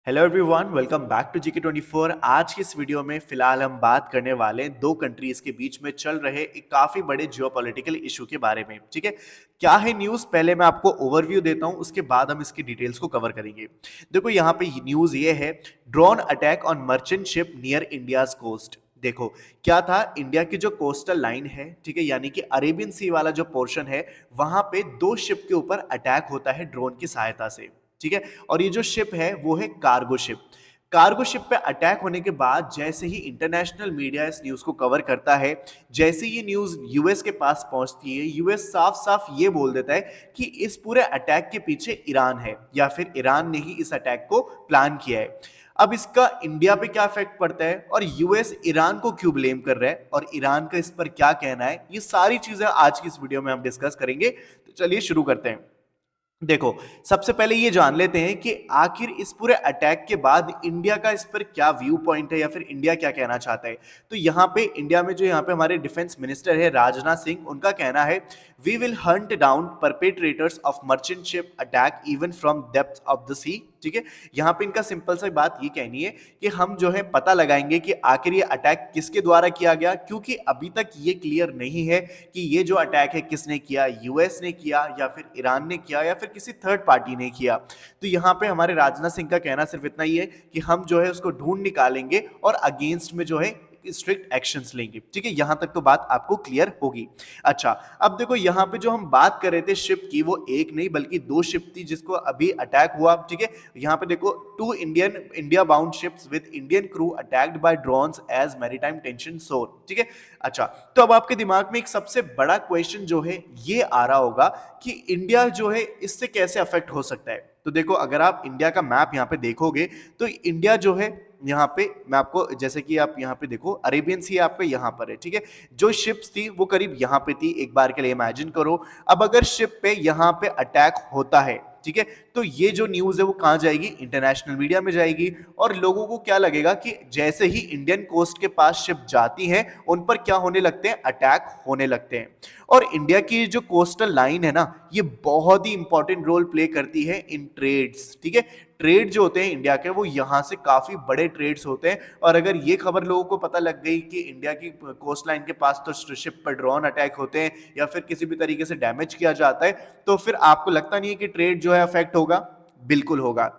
Hello everyone, welcome back to GK24। आज की इस वीडियो में फिलहाल हम बात करने वाले हैं दो कंट्रीज के बीच में चल रहे एक काफी बड़े जियोपॉलिटिकल इशू के बारे में। ठीक है, क्या है न्यूज, पहले मैं आपको ओवरव्यू देता हूं, उसके बाद हम इसकी डिटेल्स को कवर करेंगे। देखो यहाँ पे न्यूज ये है, drone attack on merchant ship near India's coast. देखो क्या था, इंडिया की जो कोस्टल लाइन है, ठीक है, यानी कि अरेबियन सी वाला जो पोर्शन है, वहां पे दो शिप के ऊपर अटैक होता है ड्रोन की सहायता से। ठीक है, और ये जो शिप है वो है कार्गो शिप। कार्गो शिप पे अटैक होने के बाद जैसे ही इंटरनेशनल मीडिया इस न्यूज को कवर करता है, जैसे ये न्यूज यूएस के पास पहुंचती है, यूएस साफ साफ ये बोल देता है कि इस पूरे अटैक के पीछे ईरान है, या फिर ईरान ने ही इस अटैक को प्लान किया है। अब इसका इंडिया पे क्या इफेक्ट पड़ता है, और यूएस ईरान को क्यों ब्लेम कर रहा है, और ईरान का इस पर क्या कहना है, ये सारी चीजें आज की इस वीडियो में हम डिस्कस करेंगे। तो चलिए शुरू करते हैं। देखो, सबसे पहले ये जान लेते हैं कि आखिर इस पूरे अटैक के बाद इंडिया का इस पर क्या व्यू पॉइंट है, या फिर इंडिया क्या कहना चाहता है। तो यहाँ पे इंडिया में जो यहाँ पे हमारे डिफेंस मिनिस्टर है राजनाथ सिंह, उनका कहना है, we will hunt down perpetrators of merchant ship attack even from depth of the sea. ठीक है, यहाँ पे इनका सिंपल सा बात ये कहनी है कि हम जो है पता लगाएंगे कि आखिर ये अटैक किसके द्वारा किया गया, क्योंकि अभी तक ये क्लियर नहीं है कि ये जो अटैक है किसने किया, यूएस ने किया या फिर ईरान ने किया या फिर किसी थर्ड पार्टी ने किया। तो यहाँ पे हमारे राजनाथ सिंह का कहना सिर्फ इतना ही है कि हम जो है उसको ढूंढ निकालेंगे और अगेंस्ट में जो है स्ट्रिक्ट एक्शंस लेंगे। ठीक है, यहां तक तो बात आपको क्लियर होगी। अच्छा, अब देखो यहाँ पे जो हम बात कर रहे थे शिप की, वो एक नहीं बल्कि दो शिप थी जिसको अभी अटैक हुआ। ठीक है, यहाँ पे देखो, two India bound ships with Indian crew attacked by drones as maritime tension soar. ठीक है, अच्छा, तो अब आपके दिमाग में एक सबसे बड़ा क्वेश्चन जो है ये आ रहा होगा कि इंडिया जो है इससे कैसे अफेक्ट हो सकता है। तो देखो, अगर आप इंडिया का मैप यहाँ पे देखोगे तो इंडिया जो है यहाँ पे, मैं आपको जैसे कि आप यहाँ पे देखो, अरेबियन सी आपका यहाँ पर है। ठीक है, जो शिप्स थी वो करीब यहाँ पे थी, एक बार के लिए इमेजिन करो। अब अगर शिप पे यहाँ पे अटैक होता है, ठीक है, तो ये जो न्यूज है वो कहां जाएगी, इंटरनेशनल मीडिया में जाएगी। और लोगों को क्या लगेगा कि जैसे ही इंडियन कोस्ट के पास शिप जाती हैं, उन पर क्या होने लगते हैं, अटैक होने लगते हैं। और इंडिया की जो कोस्टल लाइन है ना, ये बहुत ही इंपॉर्टेंट रोल प्ले करती है इन ट्रेड्स। ठीक है, ट्रेड जो होते हैं इंडिया के, वो यहां से काफी बड़े ट्रेड्स होते हैं। और अगर ये खबर लोगों को पता लग गई कि इंडिया की कोस्ट लाइन के पास तो शिप पर ड्रोन अटैक होते हैं या फिर किसी भी तरीके से डैमेज किया जाता है, तो फिर आपको लगता नहीं है कि ट्रेड जो है अफेक्ट होगा? बिल्कुल होगा।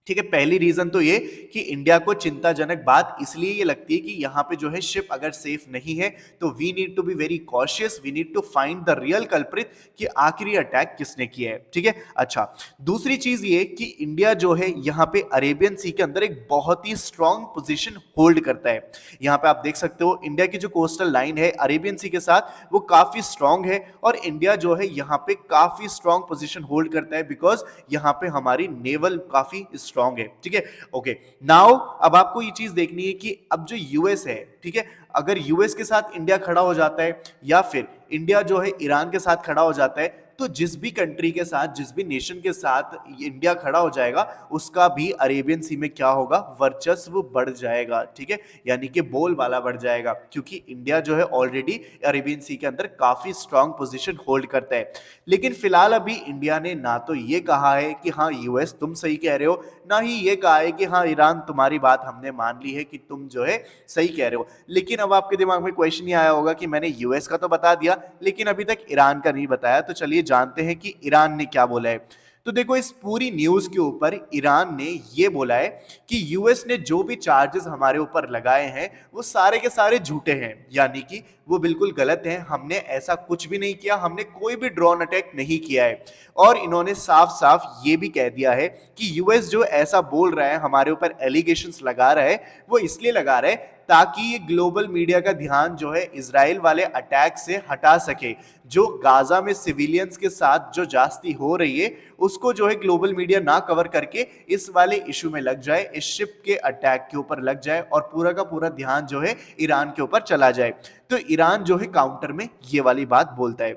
ठीक है, पहली रीजन तो ये कि इंडिया को चिंताजनक बात इसलिए ये लगती है कि यहाँ पे जो है शिप अगर सेफ नहीं है, तो we need to be very cautious, we need to find the real culprit कि आखिर ये अटैक किसने किया है। ठीक है, अच्छा, दूसरी चीज ये कि इंडिया जो है यहाँ पे अरेबियन सी के अंदर एक बहुत ही स्ट्रॉन्ग पोजीशन होल्ड करता है। यहाँ पे आप देख सकते हो, इंडिया की जो कोस्टल लाइन है अरेबियन सी के साथ, वो काफी स्ट्रॉन्ग है, और इंडिया जो है यहाँ पे काफी स्ट्रॉन्ग पोजीशन होल्ड करता है, बिकॉज यहाँ पे हमारी नेवल काफी स्ट्रॉन्ग है। ठीक है, ओके, नाउ अब आपको ये चीज देखनी है कि अब जो यूएस है, ठीक है, अगर यूएस के साथ इंडिया खड़ा हो जाता है, या फिर इंडिया जो है ईरान के साथ खड़ा हो जाता है, तो जिस भी कंट्री के साथ, जिस भी नेशन के साथ इंडिया खड़ा हो जाएगा, उसका भी अरेबियन सी में क्या होगा, वर्चस्व बढ़ जाएगा। ठीक है, यानी कि बोलबाला बढ़ जाएगा, क्योंकि इंडिया जो है ऑलरेडी अरेबियन सी के अंदर काफी स्ट्रांग पोजीशन होल्ड करता है। लेकिन फिलहाल अभी इंडिया ने ना तो ये कहा है कि हाँ यूएस तुम सही कह रहे हो, ना ही ये कहा है कि हाँ ईरान तुम्हारी बात हमने मान ली है कि तुम जो है सही कह रहे हो। लेकिन अब आपके दिमाग में क्वेश्चन ये आया होगा कि मैंने यूएस का तो बता दिया, लेकिन अभी तक ईरान का नहीं बताया। तो चलिए जानते हैं कि ईरान ने क्या बोला है। तो देखो, इस पूरी न्यूज के ऊपर ईरान ने ये बोला है कि यूएस ने जो भी चार्जेस हमारे ऊपर लगाए हैं वो सारे के सारे झूठे हैं, यानी कि वो बिल्कुल गलत हैं, हमने ऐसा कुछ भी नहीं किया, हमने कोई भी ड्रोन अटैक नहीं किया है। और इन्होंने साफ साफ ये भी कह दिया है कि यूएस जो ऐसा बोल रहा है, हमारे ऊपर एलिगेशंस लगा रहा है, वो इसलिए लगा रहा है ताकि ये ग्लोबल मीडिया का ध्यान जो है इजराइल वाले अटैक से हटा सके। जो गाजा में सिविलियंस के साथ जो जास्ती हो रही है, उसको जो है ग्लोबल मीडिया ना कवर करके इस वाले इशू में लग जाए, इस शिप के अटैक के ऊपर लग जाए, और पूरा का पूरा ध्यान जो है ईरान के ऊपर चला जाए। तो ईरान जो है काउंटर में ये वाली बात बोलता है।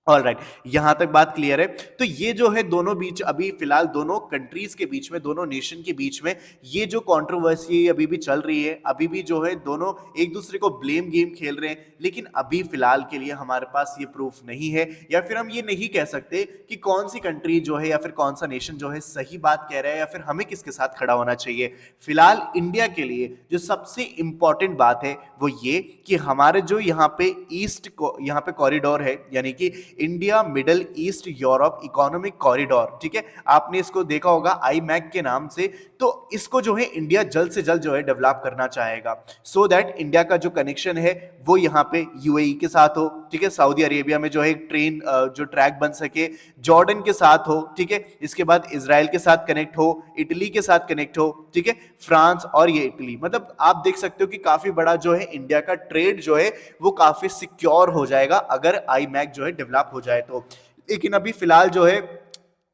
ऑलराइट, यहां तक बात क्लियर है। तो ये जो है दोनों बीच अभी फिलहाल दोनों कंट्रीज के बीच में, दोनों नेशन के बीच में ये जो कंट्रोवर्सी अभी भी चल रही है, अभी भी जो है दोनों एक दूसरे को ब्लेम गेम खेल रहे हैं। लेकिन अभी फिलहाल के लिए हमारे पास ये प्रूफ नहीं है, या फिर हम ये नहीं कह सकते कि कौन सी कंट्री जो है या फिर कौन सा नेशन जो है सही बात कह रहा है, या फिर हमें किसके साथ खड़ा होना चाहिए। फिलहाल इंडिया के लिए जो सबसे इंपॉर्टेंट बात है वो ये कि हमारे जो यहाँ पे ईस्ट को यहाँ पे कॉरिडोर है, यानी कि India middle east Europe economic corridor, ठीक है, आपने इसको देखा होगा IMEC के नाम से। तो इसको जो है इंडिया जल्द से जल्द जो है डेवलप करना चाहेगा, सो दैट इंडिया का जो कनेक्शन है वो यहाँ पे UAE के साथ हो, ठीक है, सऊदी अरेबिया में जो है एक ट्रेन जो ट्रैक बन सके, जॉर्डन के साथ हो, ठीक है, इसके बाद इजराइल के साथ कनेक्ट हो, इटली के साथ कनेक्ट हो, ठीक है, फ्रांस और ये इटली, मतलब आप देख सकते हो कि काफी बड़ा जो है इंडिया का ट्रेड जो है वो काफी सिक्योर हो जाएगा अगर IMEC जो है डेवलप हो जाए तो। लेकिन अभी फिलहाल जो है,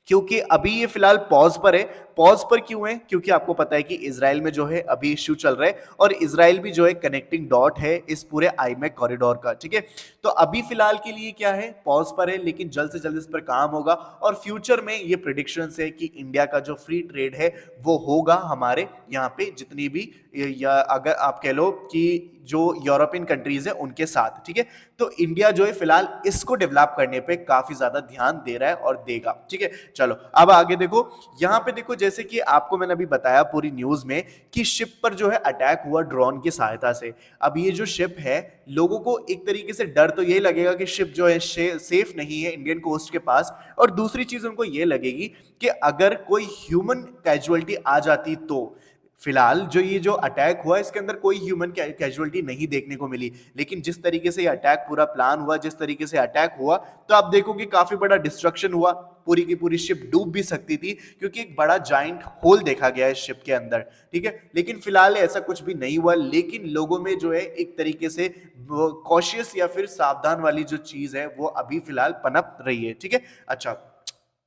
क्योंकि अभी ये फिलहाल पॉज पर है। पॉज पर क्यों है? क्योंकि आपको पता है कि इजराइल में जो है अभी इश्यू चल रहा है, और इजराइल भी जो है कनेक्टिंग डॉट है इस पूरे IMEC कॉरिडोर का, ठीक है। तो अभी फिलहाल के लिए क्या है, पॉज पर है, लेकिन जल्द से जल्द इस पर काम होगा, और फ्यूचर में ये प्रिडिक्शंस है कि इंडिया का जो फ्री ट्रेड है वो होगा हमारे यहाँ पे जितनी भी, या अगर आप कह लो कि जो यूरोपियन कंट्रीज है उनके साथ, ठीक है। तो इंडिया जो है फिलहाल इसको डेवलप करने पे काफी ज्यादा ध्यान दे रहा है और देगा, ठीक है। चलो अब आगे देखो, यहां पे देखो, जैसे कि आपको मैंने अभी बताया पूरी न्यूज में कि शिप पर जो है अटैक हुआ ड्रोन की सहायता से। अब ये जो शिप है, लोगों को एक तरीके से डर तो यही लगेगा कि शिप जो है सेफ नहीं है इंडियन कोस्ट के पास, और दूसरी चीज उनको ये लगेगी कि अगर कोई ह्यूमन कैजुअलिटी आ जाती तो। फिलहाल जो ये जो अटैक हुआ इसके अंदर कोई ह्यूमन कैजुअलिटी नहीं देखने को मिली, लेकिन जिस तरीके से ये अटैक पूरा प्लान हुआ, जिस तरीके से अटैक हुआ, तो आप देखोगे काफी बड़ा डिस्ट्रक्शन हुआ, पूरी की पूरी शिप डूब भी सकती थी, क्योंकि एक बड़ा जाइंट होल देखा गया है शिप के अंदर, ठीक है। लेकिन फिलहाल ऐसा कुछ भी नहीं हुआ, लेकिन लोगों में जो है एक तरीके से कॉशियस या फिर सावधान वाली जो चीज है वो अभी फिलहाल पनप रही है, ठीक है। अच्छा,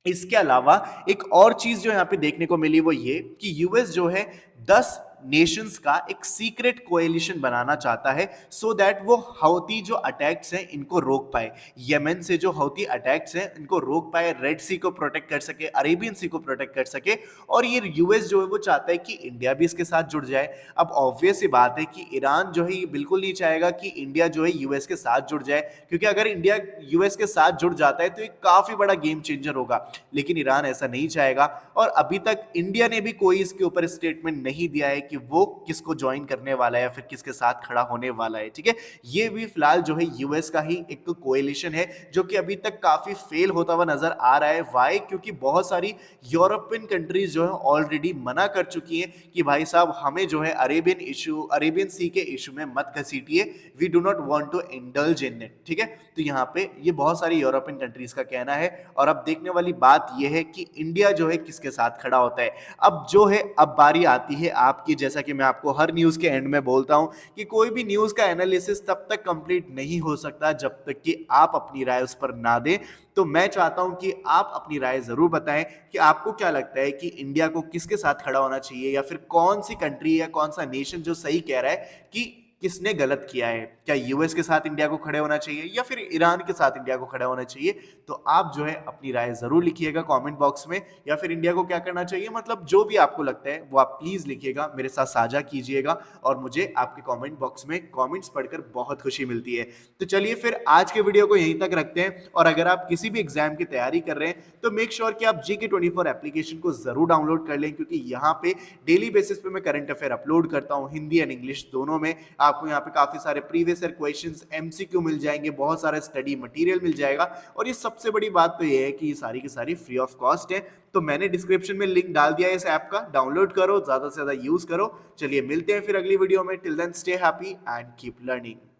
इसके अलावा एक और चीज जो यहां पे देखने को मिली वो ये कि यूएस जो है 10 नेशंस का एक सीक्रेट कोएलिशन बनाना चाहता है, सो दैट वो हौती जो अटैक्स हैं इनको रोक पाए, यमन से जो हौती अटैक्स हैं इनको रोक पाए, रेड सी को प्रोटेक्ट कर सके, अरेबियन सी को प्रोटेक्ट कर सके। और ये यूएस जो है वो चाहता है कि इंडिया भी इसके साथ जुड़ जाए। अब ऑब्वियस सी बात है कि ईरान जो है ये बिल्कुल नहीं चाहेगा कि इंडिया जो है यूएस के साथ जुड़ जाए, क्योंकि अगर इंडिया यूएस के साथ जुड़ जाता है तो एक काफी बड़ा गेम चेंजर होगा, लेकिन ईरान ऐसा नहीं चाहेगा। और अभी तक इंडिया ने भी कोई इसके ऊपर स्टेटमेंट नहीं दिया है कि वो किसको ज्वाइन करने वाला है या फिर किसके साथ खड़ा होने वाला है, ठीक है। ये भी फिलहाल जो है यूएस का ही एक कोएलिशन है, जो कि अभी तक काफी फेल होता हुआ नजर आ रहा है। वाई? क्योंकि बहुत सारी यूरोपियन कंट्रीज जो है ऑलरेडी मना कर चुकी हैं कि भाई साहब हमें जो है अरेबियन सी के इशू में मत घसीटिए, we do not want to indulge in it, ठीक है। तो यहाँ पे ये बहुत सारी यूरोपियन कंट्रीज का कहना है, और अब देखने वाली बात यह है कि इंडिया जो है किसके साथ खड़ा होता है। अब जो है अब बारी आती है आपकी, जैसा कि मैं आपको हर न्यूज के एंड में बोलता हूं कि कोई भी न्यूज का एनालिसिस तब तक कंप्लीट नहीं हो सकता जब तक कि आप अपनी राय उस पर ना दें। तो मैं चाहता हूं कि आप अपनी राय जरूर बताएं कि आपको क्या लगता है कि इंडिया को किसके साथ खड़ा होना चाहिए, या फिर कौन सी कंट्री या कौन सा नेशन जो सही कह रहा है कि किसने गलत किया है। क्या यूएस के साथ इंडिया को खड़े होना चाहिए या फिर ईरान के साथ इंडिया को खड़ा होना चाहिए? तो आप जो है अपनी राय जरूर लिखिएगा कमेंट बॉक्स में, या फिर इंडिया को क्या करना चाहिए, मतलब जो भी आपको लगता है वो आप प्लीज लिखिएगा, मेरे साथ साझा कीजिएगा, और मुझे आपके कमेंट बॉक्स में कमेंट्स पढ़कर बहुत खुशी मिलती है। तो चलिए फिर आज के वीडियो को यहीं तक रखते हैं, और अगर आप किसी भी एग्जाम की तैयारी कर रहे हैं तो मेक श्योर कि आप GK24 एप्लीकेशन को जरूर डाउनलोड कर लें, क्योंकि यहाँ पे डेली बेसिस पे मैं करंट अफेयर अपलोड करता हूँ, हिंदी एंड इंग्लिश दोनों में। आपको यहाँ पे काफी सारे प्रीवियस ईयर क्वेश्चंस, MCQ मिल जाएंगे, बहुत सारा स्टडी मटेरियल मिल जाएगा, और ये सबसे बड़ी बात तो ये है कि ये सारी की सारी फ्री ऑफ कॉस्ट है। तो मैंने डिस्क्रिप्शन में लिंक डाल दिया है इस ऐप का, डाउनलोड करो, ज्यादा से ज्यादा यूज करो। चलिए मिलते हैं फिर अगली वीडियो में, till then stay happy and keep learning.